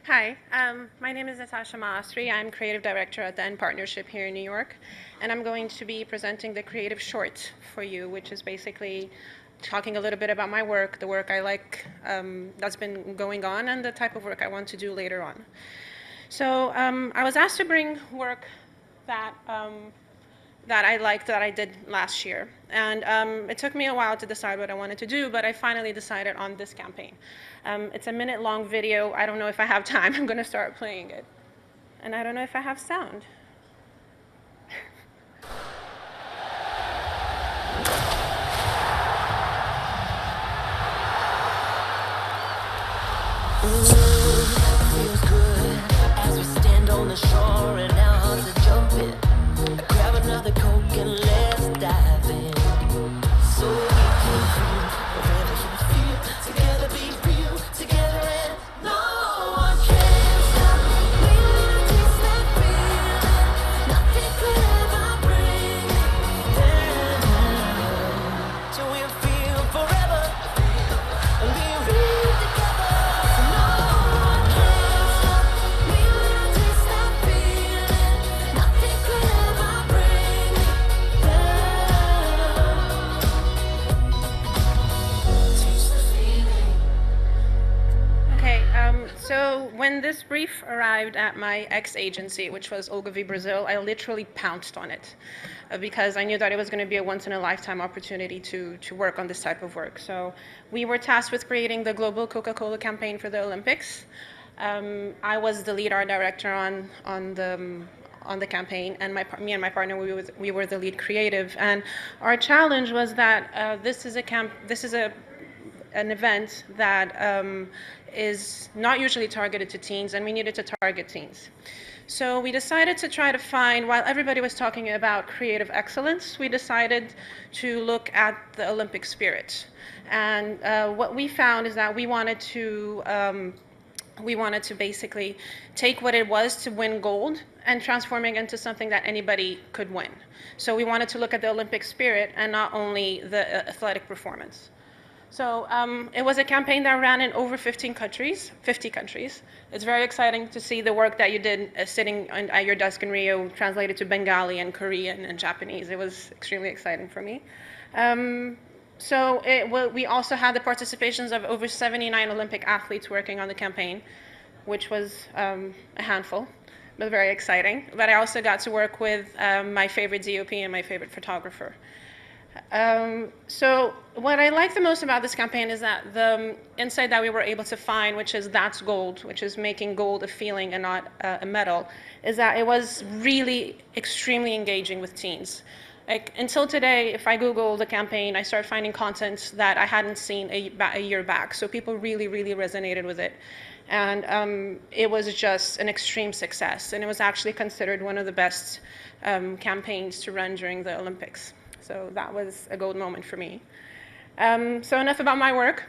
Hi, my name is Natasha Massri. I'm creative director at the and partnership here in New York, and I'm going to be presenting the creative short for you, which is basically talking a little bit about my work, the work I like that's been going on, and the type of work I want to do later on. So I was asked to bring work that that I liked that I did last year. And it took me a while to decide what I wanted to do, but I finally decided on this campaign. It's a minute-long video. I don't know if I have time. I'm going to start playing it. And I don't know if I have sound. Feels good as we stand on the shore and our hearts are jumping. Grab another Coke and let's dive in. So we can feel whatever you feel. Together be real, together and no one can stop. We wanna taste that feeling. Nothing could ever bring it down. So we'll feel forever and be real together. No one can stop. We wanna taste that feeling. Nothing could ever bring it down. Taste the feeling. Okay, so when this brief arrived at my ex-agency, which was Ogilvy Brazil, I literally pounced on it because I knew that it was going to be a once-in-a-lifetime opportunity to work on this type of work. So we were tasked with creating the global Coca-Cola campaign for the Olympics. I was the lead art director on the campaign, and me and my partner, we were the lead creative. And our challenge was that this is an event that is not usually targeted to teens, and we needed to target teens. So we decided to try to find, while everybody was talking about creative excellence, we decided to look at the Olympic spirit. And what we found is that we wanted to basically take what it was to win gold and transforming it into something that anybody could win. So we wanted to look at the Olympic spirit and not only the athletic performance. So it was a campaign that ran in over 50 countries. It's very exciting to see the work that you did sitting at your desk in Rio translated to Bengali and Korean and Japanese. It was extremely exciting for me. We also had the participations of over 79 Olympic athletes working on the campaign, which was a handful, but very exciting. But I also got to work with my favorite DOP and my favorite photographer. So what I like the most about this campaign is that the insight that we were able to find, which is that's gold, which is making gold a feeling and not a medal, is that it was really extremely engaging with teens. Like until today, if I Google the campaign, I start finding content that I hadn't seen a year back. So people really, really resonated with it. And it was just an extreme success. And it was actually considered one of the best campaigns to run during the Olympics. So that was a gold moment for me. So enough about my work.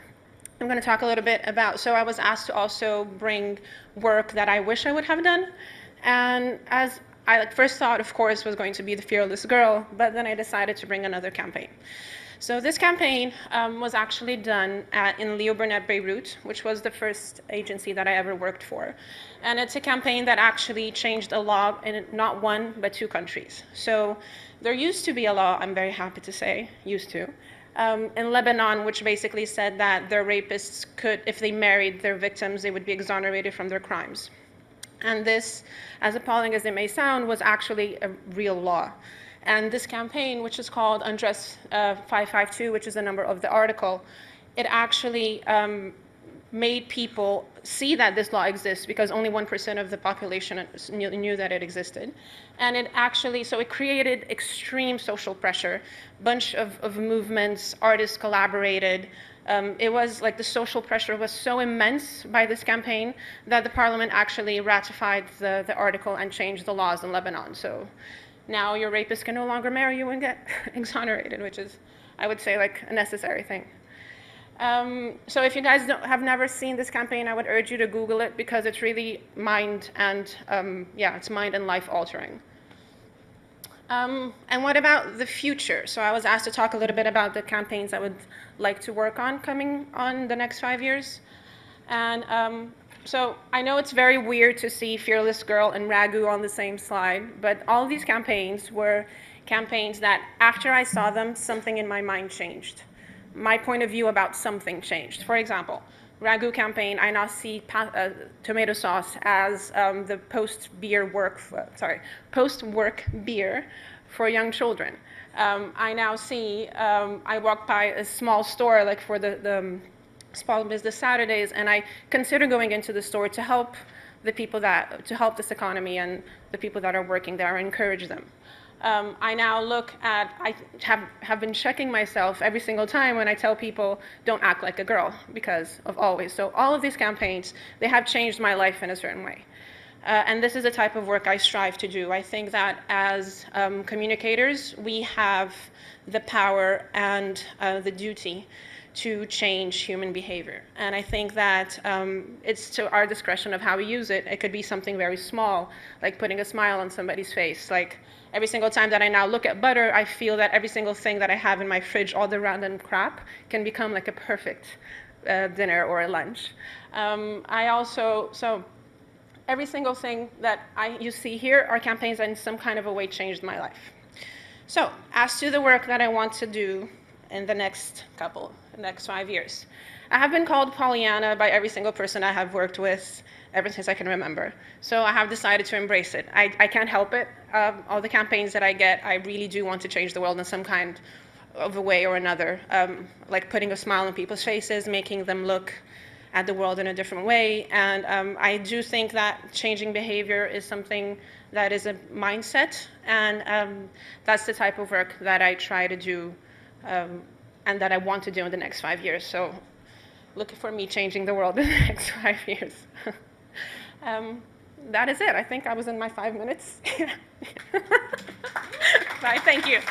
I'm going to talk a little bit about, so I was asked to also bring work that I wish I would have done. And as I first thought, of course, was going to be The Fearless Girl, but then I decided to bring another campaign. So this campaign was actually done in Leo Burnett, Beirut, which was the first agency that I ever worked for. And it's a campaign that actually changed a law in not one, but two countries. So there used to be a law, I'm very happy to say, in Lebanon, which basically said that their rapists could, if they married their victims, they would be exonerated from their crimes. And this, as appalling as it may sound, was actually a real law. And this campaign, which is called Undress 552, which is the number of the article, it actually made people see that this law exists because only 1% of the population knew that it existed. And it actually, so it created extreme social pressure. Bunch of movements, artists collaborated. It was like the social pressure was so immense by this campaign that the parliament actually ratified the article and changed the laws in Lebanon. So now your rapist can no longer marry you and get exonerated, which is, I would say, like a necessary thing. So if you guys have never seen this campaign, I would urge you to Google it because it's really mind and, it's mind and life altering. And what about the future? So I was asked to talk a little bit about the campaigns I would like to work on coming on the next 5 years. And so I know it's very weird to see Fearless Girl and Ragu on the same slide, but all of these campaigns were campaigns that after I saw them, something in my mind changed. My point of view about something changed. For example, Ragu campaign, I now see tomato sauce as the post-work beer for young children. I now see, I walk by a small store like for the small business Saturdays, and I consider going into the store to help the people to help this economy and the people that are working there, encourage them. I now look at, I have been checking myself every single time when I tell people, don't act like a girl, because of always. So all of these campaigns, they have changed my life in a certain way. And this is the type of work I strive to do. I think that as communicators, we have the power and the duty to change human behavior. And I think that it's to our discretion of how we use it. It could be something very small, like putting a smile on somebody's face. Like every single time that I now look at butter, I feel that every single thing that I have in my fridge, all the random crap, can become like a perfect dinner or a lunch. So every single thing that you see here are campaigns that in some kind of a way changed my life. So as to the work that I want to do in the next 5 years. I have been called Pollyanna by every single person I have worked with ever since I can remember. So I have decided to embrace it. I can't help it. All the campaigns that I get, I really do want to change the world in some kind of a way or another, like putting a smile on people's faces, making them look at the world in a different way. And I do think that changing behavior is something that is a mindset, and that's the type of work that I try to do and that I want to do in the next 5 years. So look for me changing the world in the next 5 years. That is it. I think I was in my 5 minutes. Bye, thank you.